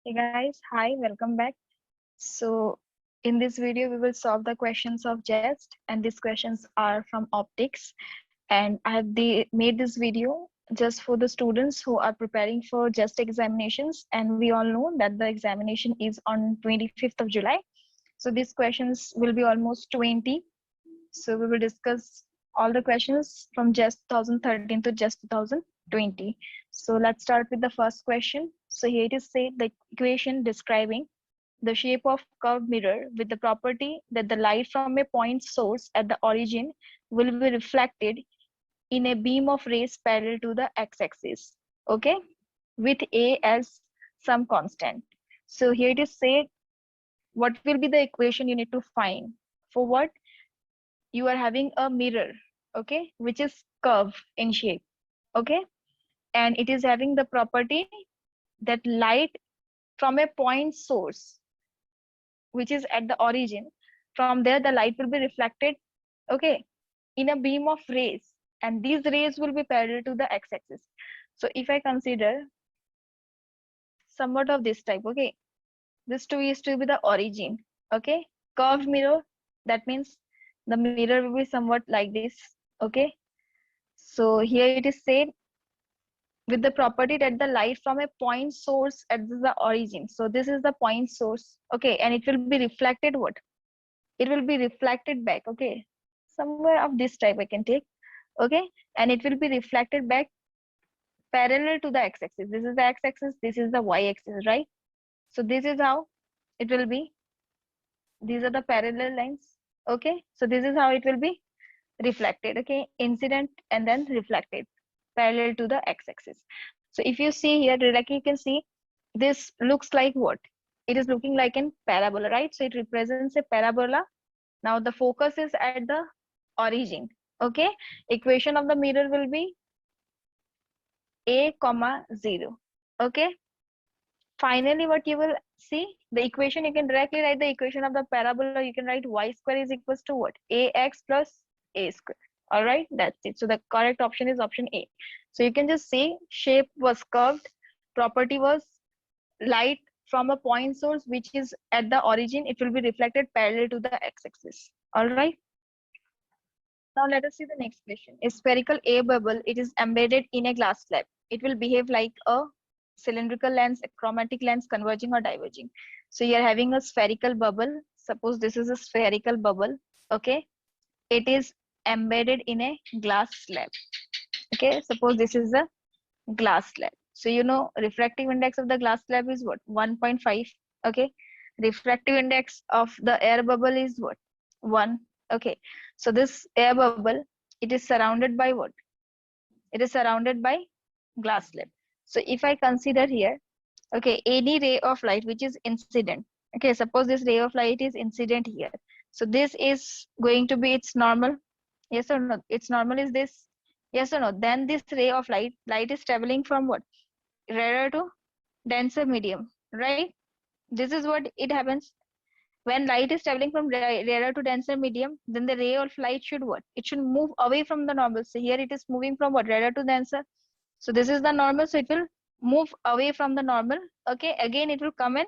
Hey guys, hi, welcome back. So, in this video, we will solve the questions of JEST, and these questions are from optics. And I have made this video just for the students who are preparing for JEST examinations. And we all know that the examination is on 25th of July. So, these questions will be almost 20. So, we will discuss all the questions from JEST 2013 to JEST 2020. So, let's start with the first question. So, here it is said the equation describing the shape of curved mirror with the property that the light from a point source at the origin will be reflected in a beam of rays parallel to the x-axis, okay, with a as some constant. So here it is said what will be the equation you need to find. For what? You are having a mirror, okay, which is curved in shape, okay, and it is having the property that light from a point source which is at the origin, from there the light will be reflected, okay, in a beam of rays, and these rays will be parallel to the x-axis. So if I consider somewhat of this type, okay, this two is to be the origin, okay, curved mirror, that means the mirror will be somewhat like this, okay. So here it is said with the property that the light from a point source at the origin, so this is the point source, okay, and it will be reflected what? It will be reflected back, okay, somewhere of this type I can take, okay, and it will be reflected back parallel to the x-axis. This is the x-axis, this is the y-axis, right? So this is how it will be. These are the parallel lines, okay. So this is how it will be reflected, okay, incident and then reflected parallel to the x-axis. So if you see here, like you can see, this looks like what? It is looking like an parabola, right? So it represents a parabola. Now the focus is at the origin, okay. Equation of the mirror will be a comma 0, okay. Finally what you will see, the equation, you can directly write the equation of the parabola. You can write y square is equals to what? Ax plus a square. All right, that's it. So the correct option is option A. So you can just see shape was curved, property was light from a point source which is at the origin, it will be reflected parallel to the x-axis. All right, now let us see the next question. A spherical air bubble, it is embedded in a glass slab. It will behave like a cylindrical lens, a chromatic lens, converging or diverging. So you are having a spherical bubble. Suppose this is a spherical bubble, okay. It is embedded in a glass slab, okay. Suppose this is a glass slab. So you know refractive index of the glass slab is what? 1.5, okay. Refractive index of the air bubble is what? 1, okay. So this air bubble, it is surrounded by what? It is surrounded by glass slab. So if I consider here, okay, any ray of light which is incident, okay, suppose this ray of light is incident here, so this is going to be its normal, yes or no? Its normal is this, yes or no? Then this ray of light is traveling from what? Rarer to denser medium, right? This is what it happens when light is traveling from rarer to denser medium. Then the ray of light should what? It should move away from the normal. So here it is moving from what? Rarer to denser. So this is the normal, so it will move away from the normal, okay. Again it will come and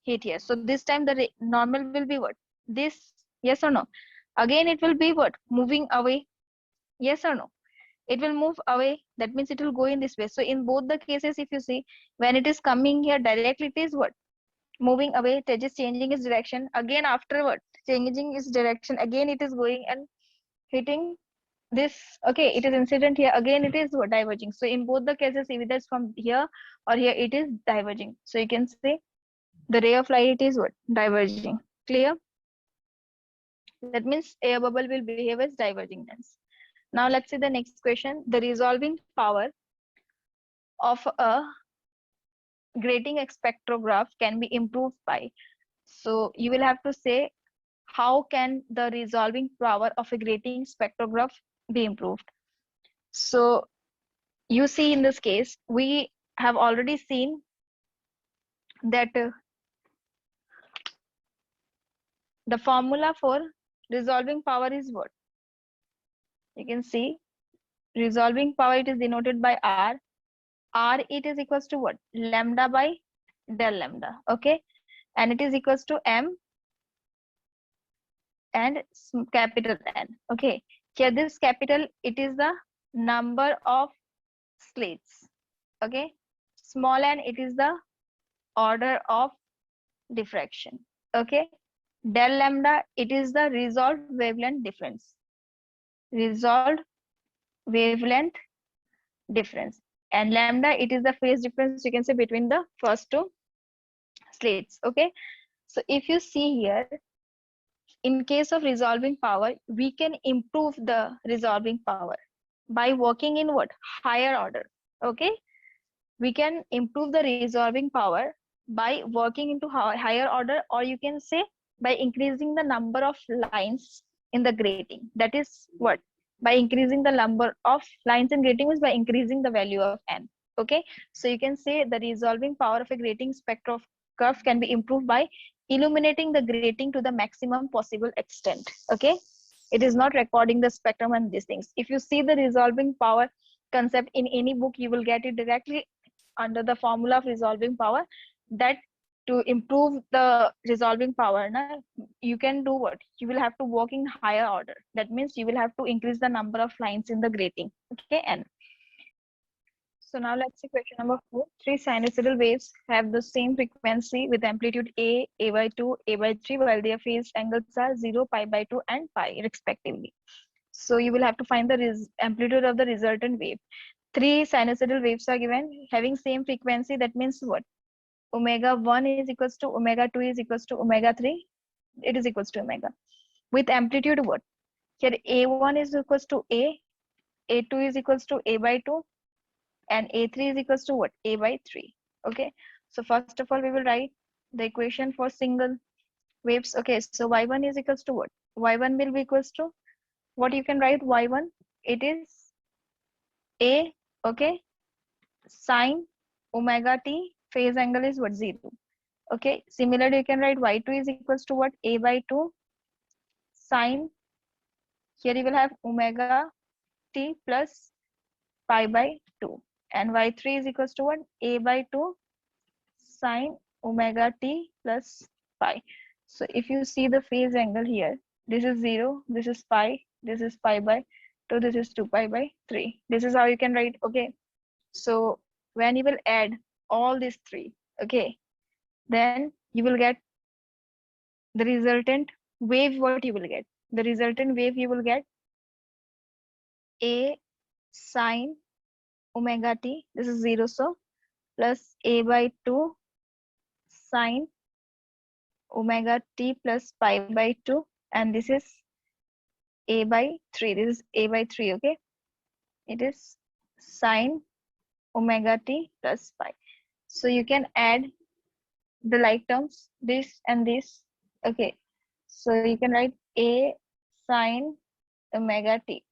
hit here. So this time the normal will be what? This, yes or no? Again it will be what? Moving away, yes or no? It will move away, that means it will go in this way. So in both the cases, if you see, when it is coming here directly, it is what? Moving away. It is changing its direction. Again after what? Changing its direction, again it is going and hitting this, okay. It is incident here, again it is what? Diverging. So in both the cases, either it's from here or here, it is diverging. So you can say the ray of light is what? Diverging. Clear? That means air bubble will behave as diverging lens. Now let's see the next question. The resolving power of a grating spectrograph can be improved by. So you will have to say how can the resolving power of a grating spectrograph be improved. So you see in this case, we have already seen that the formula for resolving power is what? You can see resolving power, it is denoted by R. R, it is equals to what? Lambda by del lambda. Okay, and it is equals to m and capital N. Okay, here this capital, it is the number of slits. Okay, small n, it is the order of diffraction. Okay, del lambda, it is the resolved wavelength difference. Resolved wavelength difference. And lambda, it is the phase difference, you can say, between the first two slits. Okay, so if you see here, in case of resolving power, we can improve the resolving power by working in what? Higher order. Okay, we can improve the resolving power by working into higher order, or you can say by increasing the number of lines in the grating. That is what? By increasing the number of lines in grating is by increasing the value of n. Okay, so you can say the resolving power of a grating spectrum of curve can be improved by illuminating the grating to the maximum possible extent. Okay, it is not recording the spectrum and these things. If you see the resolving power concept in any book, you will get it directly under the formula of resolving power, that to improve the resolving power, you can do what? You will have to work in higher order. That means you will have to increase the number of lines in the grating. Okay, and so now let's see question number 4. Three sinusoidal waves have the same frequency with amplitude a by 2, a by 3, while their phase angles are 0, pi by 2, and pi respectively. So you will have to find the amplitude of the resultant wave. Three sinusoidal waves are given having same frequency. That means what? Omega 1 is equals to omega 2 is equals to omega 3. It is equals to omega. With amplitude what? Here A1 is equals to A2 is equals to A by 2, and A3 is equals to what? A by 3. Okay. So first of all, we will write the equation for single waves. Okay. So Y1 is equals to what? Y1 will be equals to what? You can write Y1. It is A. Okay. Sine omega t, phase angle is what? 0. Okay. Similarly, you can write Y2 is equals to what? A by 2 sine. Here you will have omega t plus pi by 2. And Y3 is equals to what? A by 2 sine omega t plus pi. So if you see the phase angle here, this is 0, this is pi, this is pi by 2, this is 2 pi by 3. This is how you can write. Okay. So when you will add all these three, okay, then you will get the resultant wave. What you will get? The resultant wave you will get a sine omega t, this is 0, so plus a by 2 sine omega t plus pi by 2, and this is a by 3, this is a by 3. Okay, it is sine omega t plus pi. So you can add the like terms, this and this. Okay, so you can write a sine omega t.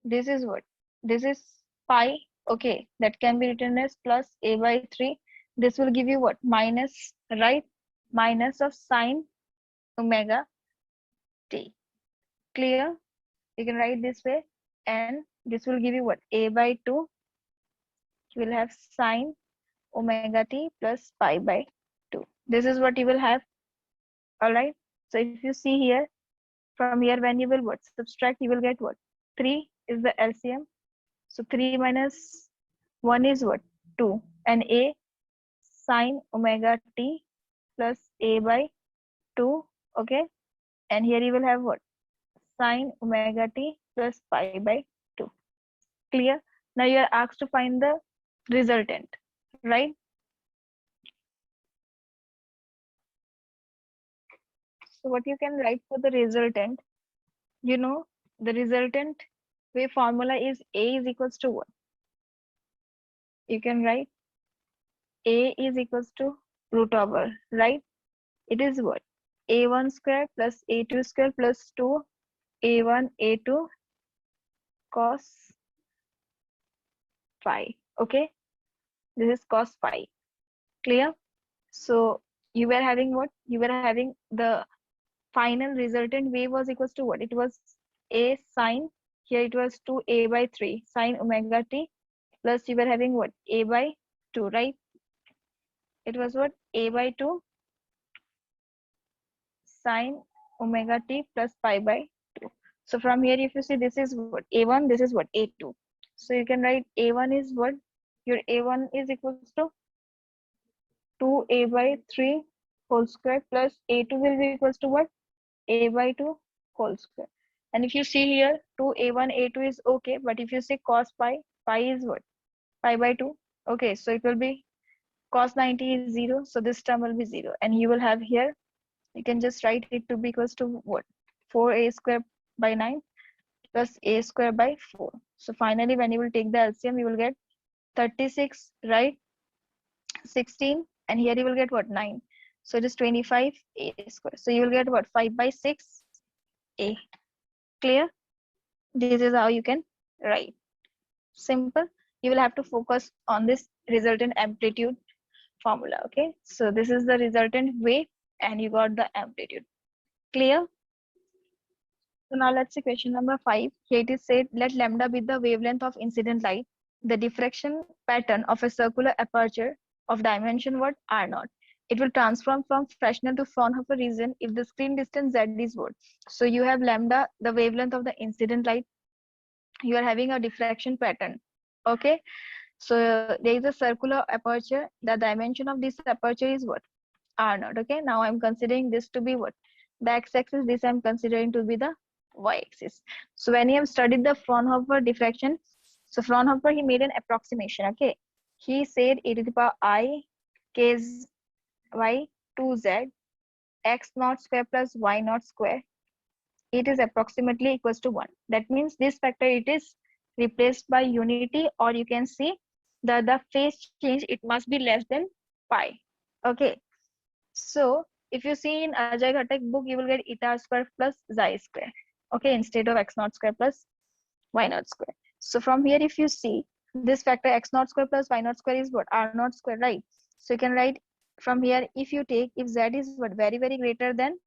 This is what? This is pi. Okay, that can be written as plus a by 3. This will give you what? Minus, right? Minus of sine omega t. Clear? You can write this way, and this will give you what? A by 2. You will have sine omega t plus pi by 2. This is what you will have. All right. So if you see here, from here, when you will what? Subtract, you will get what? 3 is the LCM. So 3 minus 1 is what? 2. And a sine omega t plus a by 2. Okay. And here you will have what? Sine omega t plus pi by 2. Clear? Now you are asked to find the resultant, right? So what you can write for the resultant, you know, the resultant wave formula is A is equals to what? You can write A is equals to root over, right? It is what? A1 square plus A2 square plus 2 A1 A2 cos phi. Okay, this is cos phi. Clear? So you were having what? You were having the final resultant wave was equals to what? It was A sine, here it was 2 a by 3 sine omega t, plus you were having what? A by 2, right? It was what? A by 2 sine omega t plus pi by 2. So from here, if you see, this is what? A1, this is what? A2. So you can write A1 is what? Your A1 is equals to 2a by 3 whole square plus A2 will be equals to what? A by 2 whole square. And if you see here, 2a1, A2 is okay. But if you say cos pi, pi is what? Pi by 2. Okay, so it will be cos 90 is 0. So this term will be 0. And you will have here, you can just write it to be equals to what? 4a square by 9 plus a square by 4. So finally, when you will take the LCM, you will get 36, right? 16, and here you will get what? 9. So it is 25 a square. So you will get what? 5 by 6 a. Clear? This is how you can write. Simple. You will have to focus on this resultant amplitude formula. Okay, so this is the resultant wave and you got the amplitude. Clear? So now let's see question number 5. Here it is said, let lambda be the wavelength of incident light, the diffraction pattern of a circular aperture of dimension what? R naught. It will transform from Fresnel to Fraunhofer region if the screen distance Z is what? So you have lambda, the wavelength of the incident light. You are having a diffraction pattern. Okay, so there is a circular aperture. The dimension of this aperture is what? R naught. Okay, now I'm considering this to be what? The x-axis. This I'm considering to be the y-axis. So when you have studied the Fraunhofer diffraction, so Fraunhofer, he made an approximation. Okay, he said e to the power I k y 2z x naught square plus y naught square, it is approximately equals to 1. That means this factor, it is replaced by unity, or you can see the phase change, it must be less than pi. Okay, so if you see in Ajay Ghatak book, you will get eta square plus xi square. Okay, instead of x naught square plus y naught square. So from here, if you see this factor x naught square plus y naught square is what? R naught square, right? So you can write from here, if you take, if z is what? Very, very greater than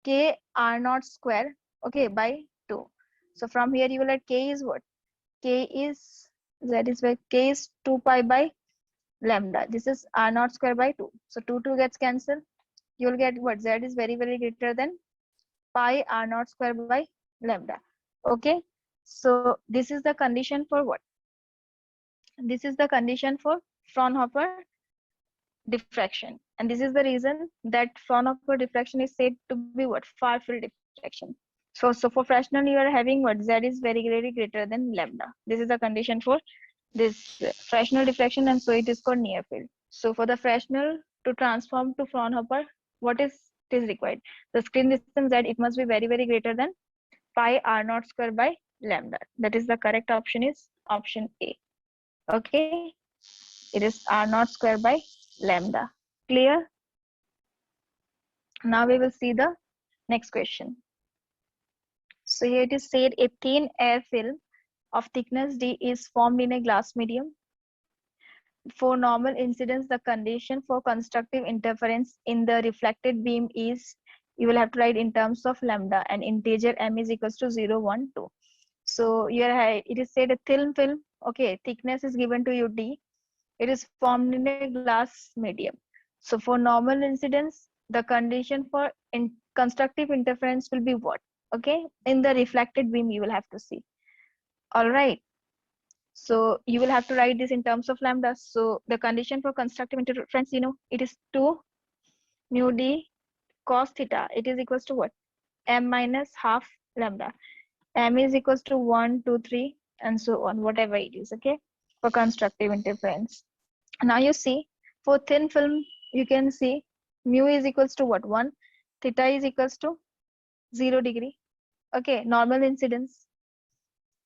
k r naught square, okay, by 2. So from here, you will let k is what? K is, z is where k is 2 pi by lambda. This is r naught square by 2. So 2 gets cancelled. You will get what? Z is very, very greater than pi r naught square by lambda. Okay, so this is the condition for what? This is the condition for Fraunhofer diffraction, and this is the reason that Fraunhofer diffraction is said to be what? Far field diffraction. So for Fresnel, you are having what? Z is very, very greater than lambda. This is the condition for this Fresnel diffraction, and so it is called near field. So for the Fresnel to transform to Fraunhofer, what is required? The screen distance Z, it must be very, very greater than pi r naught square by lambda. That is the correct option is option A. Okay, it is r naught square by lambda. Clear? Now we will see the next question. So here it is said, a thin air film of thickness D is formed in a glass medium. For normal incidence, the condition for constructive interference in the reflected beam is, you will have to write in terms of lambda, and integer m is equals to 0, 1, 2. So here it is said a thin film, okay, thickness is given to you D. It is formed in a glass medium. So for normal incidence, the condition for constructive interference will be what? Okay, in the reflected beam, you will have to see. All right. So you will have to write this in terms of lambda. So the condition for constructive interference, you know, it is 2 mu d cos theta. It is equals to what? M minus half lambda. M is equals to 1, 2, 3, and so on, whatever it is, okay, for constructive interference. Now you see, for thin film, you can see mu is equals to what? 1, theta is equals to 0 degree. Okay, normal incidence.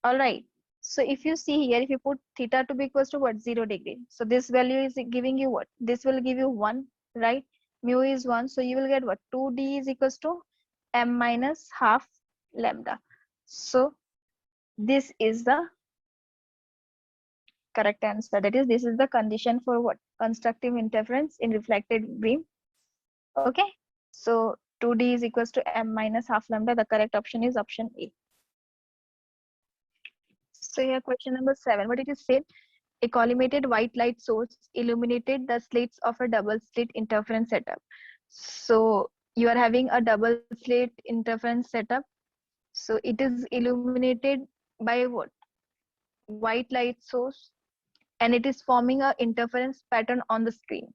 All right. So if you see here, if you put theta to be equals to what? 0 degree. So this value is giving you what? This will give you 1, right? Mu is 1. So you will get what? 2d is equals to m minus half lambda. So this is the correct answer. That is, this is the condition for what? Constructive interference in reflected beam. Okay. So 2d is equals to m minus half lambda. The correct option is option A. So here question number 7. What it is said? A collimated white light source illuminated the slits of a double slit interference setup. So you are having a double slit interference setup. So it is illuminated by what? White light source, and it is forming a interference pattern on the screen.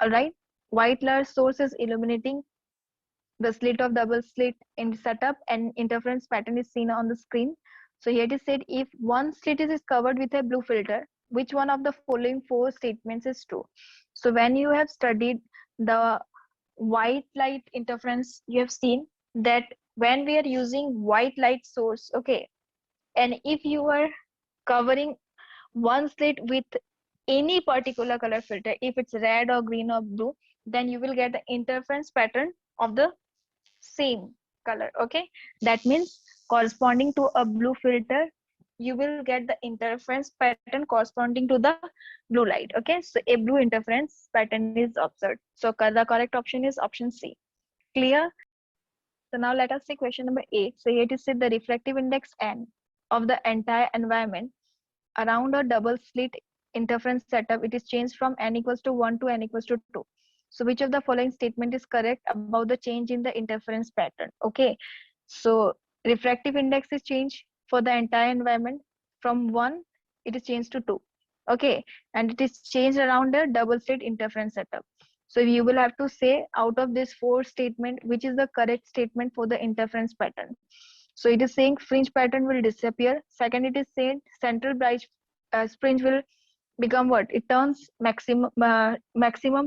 All right. White light source is illuminating the slit of double slit in setup, and interference pattern is seen on the screen. So here it is said, if one slit is covered with a blue filter, which one of the following four statements is true? So when you have studied the white light interference, you have seen that when we are using white light source, okay, and if you are covering one slit with any particular color filter, if it's red or green or blue, then you will get the interference pattern of the same color. Okay, that means corresponding to a blue filter, you will get the interference pattern corresponding to the blue light. Okay, so a blue interference pattern is observed. So the correct option is option C. Clear? So now let us see question number 8. So here it is said the refractive index N of the entire environment around a double slit interference setup, it is changed from n equals to 1 to n equals to 2. So which of the following statement is correct about the change in the interference pattern? Okay, so refractive index is changed for the entire environment from 1, it is changed to 2. Okay, and it is changed around a double slit interference setup. So you will have to say out of this 4 statement, which is the correct statement for the interference pattern. So it is saying fringe pattern will disappear. Second, it is saying central bright fringe will become what? It turns maximum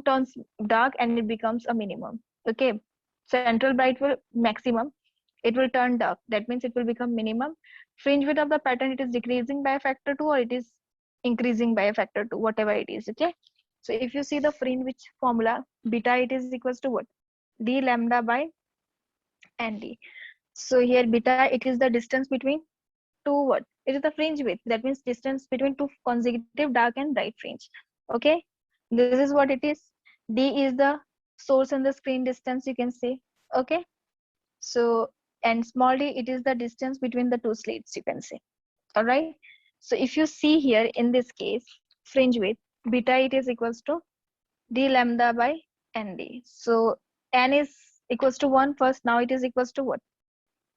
turns dark and it becomes a minimum. Okay, central bright will maximum, it will turn dark. That means it will become minimum. Fringe width of the pattern, it is decreasing by a factor 2 or it is increasing by a factor 2, whatever it is. Okay, so if you see the fringe width formula, beta it is equals to what? D lambda by nd. So here beta, it is the distance between two what? It is the fringe width. That means distance between two consecutive dark and bright fringe. Okay, this is what it is. D is the source and the screen distance, you can say. Okay, so and small d, it is the distance between the two slits, you can say. All right. So if you see here in this case, fringe width beta, it is equals to d lambda by nd. So n is equals to 1 first. Now it is equals to what?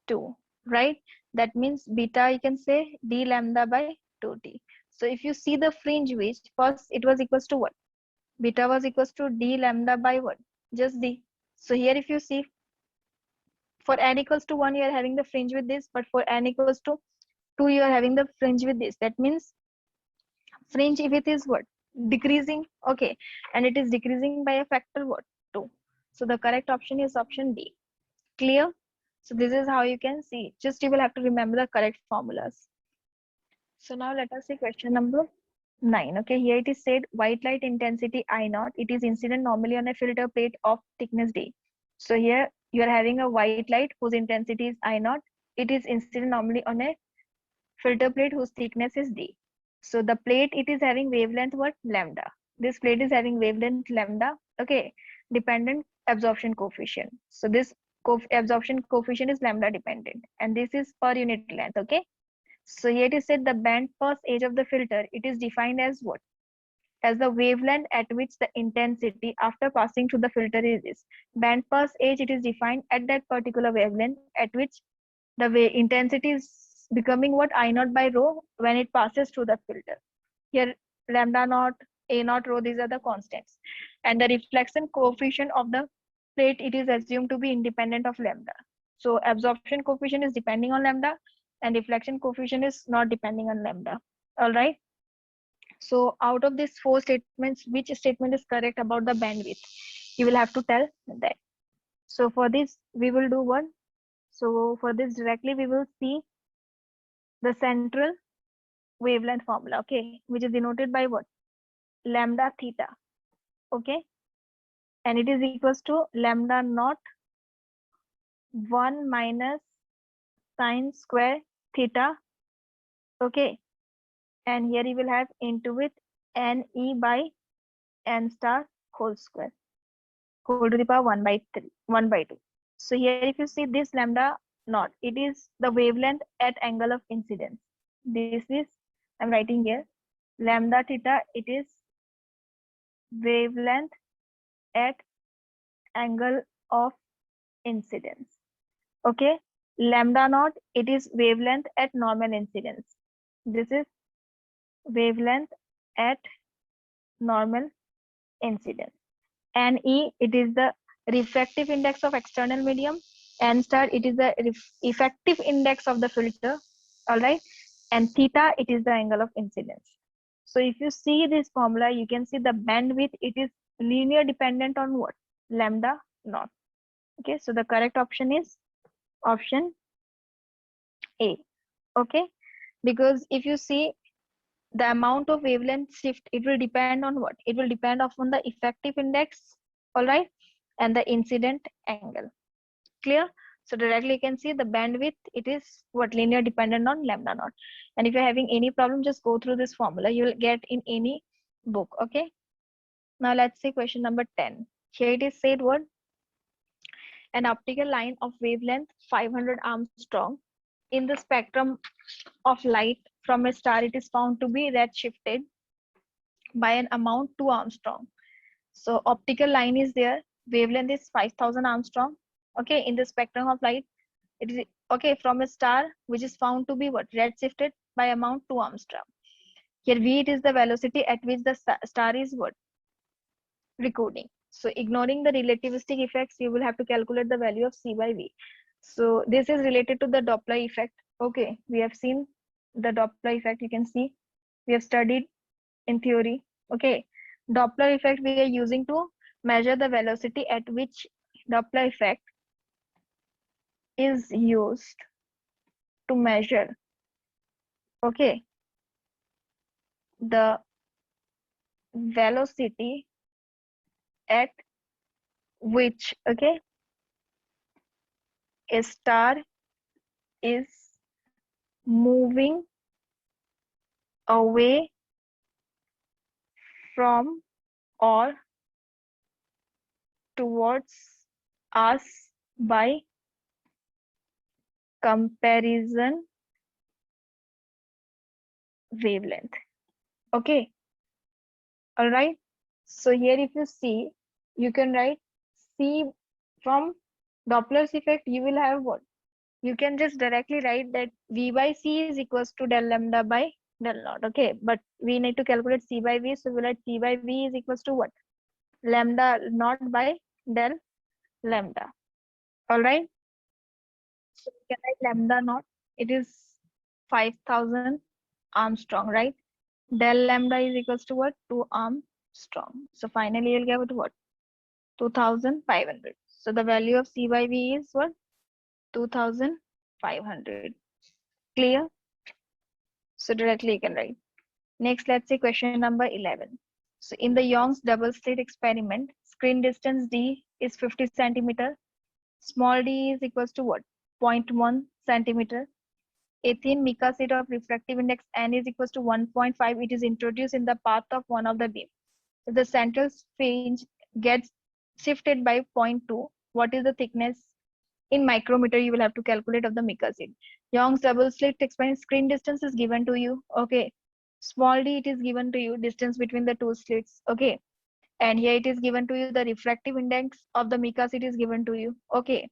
2, right? That means beta, you can say d lambda by 2t. So if you see the fringe width, first it was equals to what? Beta was equals to d lambda by what? Just d. So here if you see, for n equals to 1 you are having the fringe with this, but for n equals to 2 you are having the fringe with this. That means fringe width is what? Decreasing. Okay, and it is decreasing by a factor what? 2. So the correct option is option D. Clear? So this is how you can see. Just you will have to remember the correct formulas. So now let us see question number 9. Okay, here it is said white light intensity I naught. It is incident normally on a filter plate of thickness D. So here you are having a white light whose intensity is I naught. It is incident normally on a filter plate whose thickness is D. So the plate, it is having wavelength what? Lambda. This plate is having wavelength lambda. Okay, dependent absorption coefficient. So this absorption coefficient is lambda dependent, and this is per unit length. Okay, so here it is said the band pass age of the filter, it is defined as what? As the wavelength at which the intensity after passing through the filter is this. Band pass age, it is defined at that particular wavelength at which the intensity is becoming what? I naught by rho when it passes through the filter. Here lambda naught, a naught, rho, these are the constants. And the reflection coefficient of the plate, it is assumed to be independent of lambda. So absorption coefficient is depending on lambda and reflection coefficient is not depending on lambda. All right. So out of these 4 statements, which statement is correct about the bandwidth? You will have to tell that. So for this, we will do one. So for this directly, we will see the central wavelength formula, okay, which is denoted by what? Lambda theta, okay, and it is equals to lambda naught 1 minus sine square theta, okay, and here you will have into with ne by n star whole square whole to the power 1 by 3, 1 by 2. So here if you see this lambda naught, it is the wavelength at angle of incidence. This is, I'm writing here, Lambda theta, it is wavelength at angle of incidence. Okay. Lambda naught, it is wavelength at normal incidence. This is wavelength at normal incidence. And E, it is the refractive index of external medium. N star, it is the effective index of the filter. All right. And theta, it is the angle of incidence. So if you see this formula, you can see the bandwidth, it is linear dependent on what? Lambda naught. Okay. So the correct option is option A. Okay. Because if you see the amount of wavelength shift, it will depend on what? It will depend upon the effective index, all right, and the incident angle. Clear? So directly you can see the bandwidth, it is what? Linear dependent on lambda naught. And if you're having any problem, just go through this formula. You will get in any book. Okay. Now let's see question number 10. Here it is said what? An optical line of wavelength 500 Armstrong in the spectrum of light from a star, it is found to be redshifted by an amount 2 Armstrong. So optical line is there, wavelength is 5000 Armstrong. Okay, in the spectrum of light, it is okay from a star which is found to be what? Redshifted by amount 2 Armstrong. Here V, it is the velocity at which the star is what? Recording. So ignoring the relativistic effects, you will have to calculate the value of C by V. So this is related to the Doppler effect. Okay, we have seen the Doppler effect. You can see we have studied in theory. Okay, Doppler effect we are using to measure the velocity at which Doppler effect is used to measure, okay, the velocity at which, okay, a star is moving away from or towards us by comparison wavelength. Okay, all right. So here if you see, you can write C from Doppler's effect, you will have what? You can just directly write that V by C is equals to del lambda by del naught. Okay, but we need to calculate C by V, so we'll write C by V is equals to what? Lambda naught by del lambda. All right. So we can write lambda naught. It is 5000 Armstrong, right? Del lambda is equals to what? 2 Armstrong. So finally you'll get what? 2500. So the value of C by V is what? 2500. Clear? So directly you can write. Next, let's see question number 11. So in the Young's double slit experiment, screen distance D is 50 centimeter. Small d is equals to what? 0.1 centimeter. A thin mica sheet of refractive index n is equals to 1.5. It is introduced in the path of one of the beam. If the central fringe gets shifted by 0.2, what is the thickness? In micrometer, you will have to calculate of the mica sheet. Young's double slit experiment, screen distance is given to you. Okay. Small d, it is given to you, distance between the two slits. Okay. And here it is given to you, the refractive index of the mica sheet is given to you. Okay.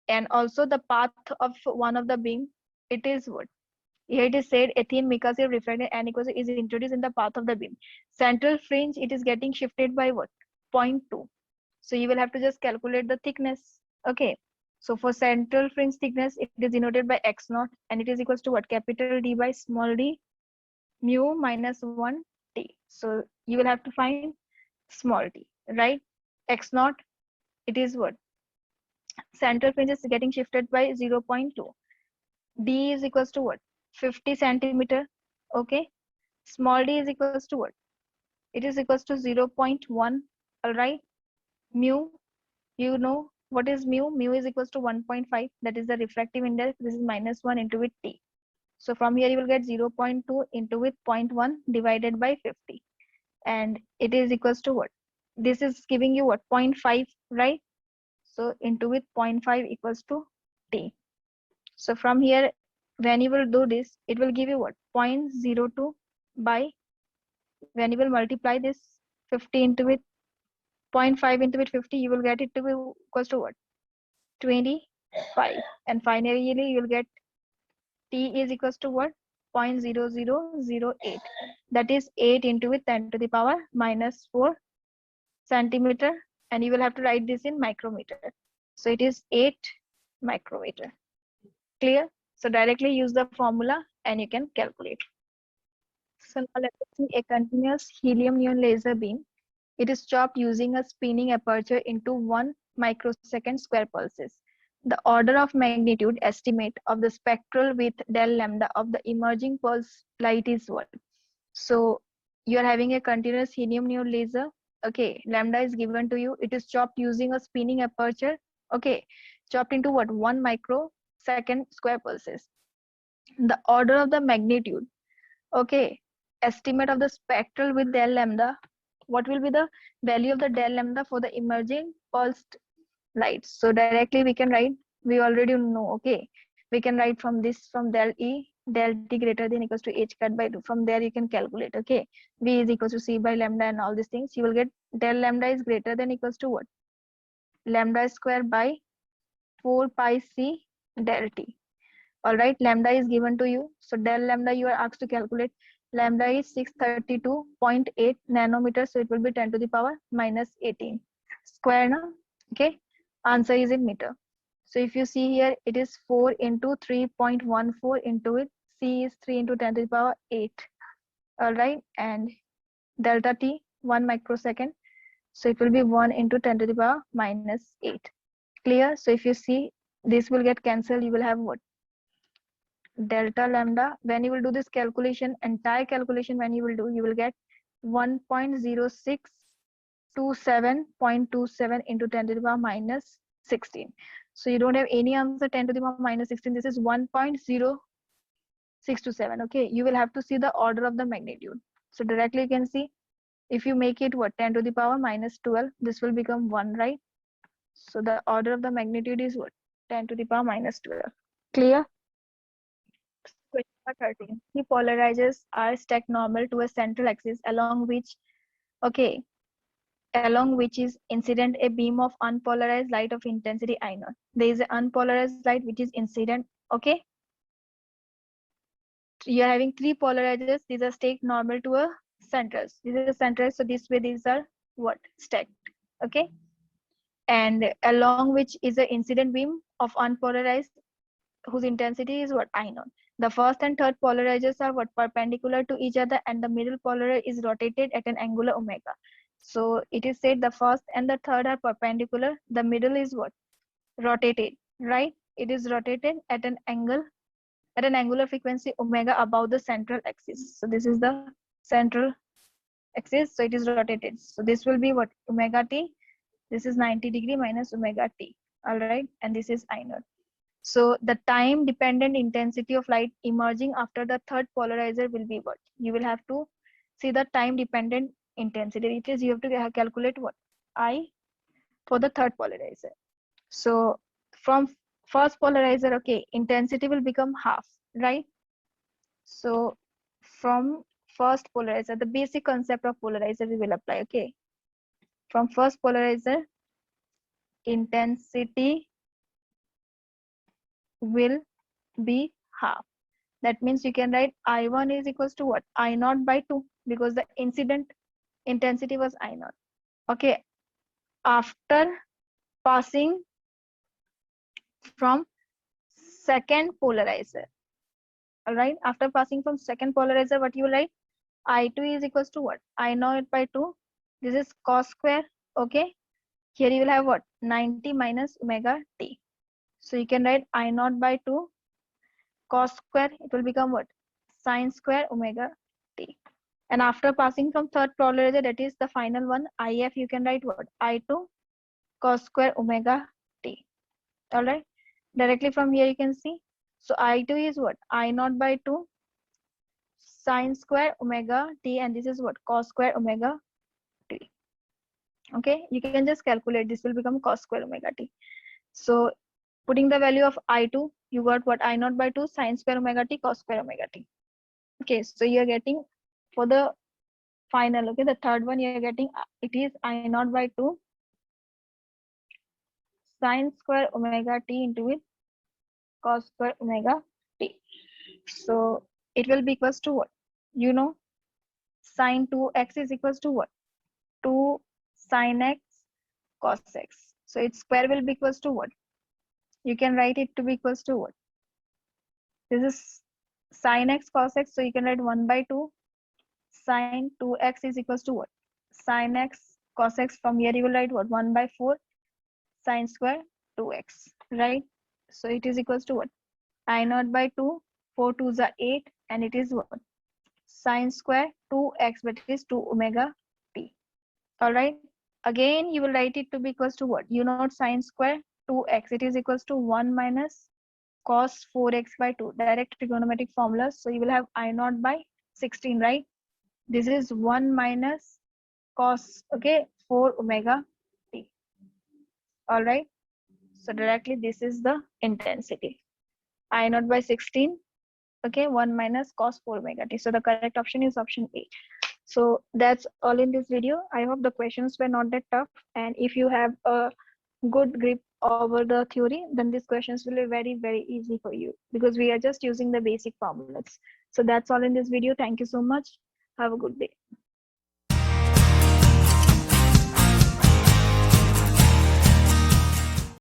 And also the path of one of the beam, it is what? Here it is said a thin mica sheet refracted and equals is introduced in the path of the beam. Central fringe, it is getting shifted by what? 0.2. So you will have to just calculate the thickness. Okay. So for central fringe thickness, it is denoted by x naught and it is equals to what? Capital D by small d mu minus 1 t. So you will have to find small t, right? X naught, it is what? Central fringe is getting shifted by 0.2. D is equals to what? 50 centimeter. Okay. Small d is equals to what? It is equals to 0.1. All right. Mu, you know what is mu? Mu is equals to 1.5. That is the refractive index. This is minus 1 into with t. So from here you will get 0.2 into with 0.1 divided by 50. And it is equals to what? This is giving you what? 0.5, right? So into with 0.5 equals to t. So from here, when you will do this, it will give you what? 0.02 by When you will multiply this 50 into with 0.5 into with 50, you will get it to be equals to what? 25. And finally, you will get T is equals to what? 0.0008. That is 8 into with 10 to the power minus 4 centimeter. And you will have to write this in micrometer. So it is 8 micrometer. Clear? So directly use the formula and you can calculate. So now let us see a continuous helium neon laser beam. It is chopped using a spinning aperture into 1 microsecond square pulses. The order of magnitude estimate of the spectral width del lambda of the emerging pulse light is what? So you are having a continuous helium neon laser. Okay, lambda is given to you. It is chopped using a spinning aperture. Okay, chopped into what? 1 microsecond square pulses. The order of the magnitude. Okay, estimate of the spectral width del lambda. What will be the value of the del lambda for the emerging pulsed light? So directly we can write, we already know, okay, we can write from this, from del E, del T greater than equals to H cut by 2. From there you can calculate, okay, V is equals to C by lambda and all these things. You will get del lambda is greater than equals to what? Lambda square by 4 pi C del T. All right, lambda is given to you. So del lambda you are asked to calculate. Lambda is 632.8 nanometers. So it will be 10 to the power minus 18 square now. Okay, answer is in meter. So if you see here, it is 4 into 3.14 into it. C is 3 into 10 to the power 8. All right, and delta T 1 microsecond. So it will be 1 into 10 to the power minus 8. Clear? So if you see, this will get cancelled. You will have what? Delta lambda. When you will do this calculation, entire calculation, when you will get 1.0627.27 into 10 to the power minus 16. So you don't have any answer 10 to the power minus 16. This is 1.0627. Okay, you will have to see the order of the magnitude. So directly you can see, if you make it what, 10 to the power minus 12, this will become 1, right? So the order of the magnitude is what? 10 to the power minus 12. Clear? Question number 13. The polarizers are stacked normal to a central axis along which, okay, along which is incident a beam of unpolarized light of intensity I naught. There is an unpolarized light which is incident. Okay, you are having 3 polarizers. These are stacked normal to a centers. These are centers. So this way these are what? Stacked. Okay, and along which is an incident beam of unpolarized whose intensity is what? I naught. The first and third polarizers are what? Perpendicular to each other, and the middle polarizer is rotated at an angular omega. So it is said the first and the third are perpendicular. The middle is what? Rotated, right? It is rotated at an angle, at an angular frequency omega above the central axis. So this is the central axis. So it is rotated. So this will be what? Omega t. This is 90 degree minus omega t. All right, and this is I naught. So the time dependent intensity of light emerging after the third polarizer will be what? You will have to see the time dependent intensity. It is, you have to calculate what? I for the third polarizer. So from first polarizer, okay, intensity will become half, right? So from first polarizer, the basic concept of polarizer we will apply, okay? From first polarizer, intensity will be half. That means you can write I1 is equals to what? I naught by 2, because the incident intensity was I naught. Okay, after passing from second polarizer. All right, after passing from second polarizer, what you will write? I2 is equals to what? I naught by 2. This is cos square. Okay, here you will have what? 90 minus omega t. So you can write I naught by 2 cos square. It will become what? Sine square omega t. And after passing from third polarizer, that is the final one, IF, you can write what? I2 cos square omega t. All right. Directly from here you can see. So I2 is what? I naught by 2 sine square omega t, and this is what? Cos square omega t. Okay. You can just calculate. This will become cos square omega t. So putting the value of I2, you got what? I naught by 2 sine square omega t cos square omega t. Okay. So you are getting for the final. Okay, the third one you're getting, it is I naught by 2 sine square omega t into with cos square omega t. So it will be equals to what? You know, sine 2x is equals to what? 2 sine x cos x. So its square will be equals to what? You can write it to be equals to what? This is sine x cos x. So you can write 1 by 2 sine 2x is equals to what? Sine x cos x. From here you will write what? 1 by 4 sine square 2x, right? So it is equals to what? I naught by 2, 4 2s are 8, and it is what? Sine square 2x, but it is 2 omega t. All right. Again, you will write it to be equals to what? You know sine square 2x, it is equals to 1 minus cos 4x by 2, direct trigonometric formulas. So you will have I naught by 16, right? This is 1 minus cos, okay, 4 omega t. All right. So directly this is the intensity. I naught by 16, okay, 1 minus cos 4 omega t. So the correct option is option A. So that's all in this video. I hope the questions were not that tough. And if you have a good grip over the theory, then these questions will be very, very easy for you because we are just using the basic formulas. So that's all in this video. Thank you so much. Have a good day.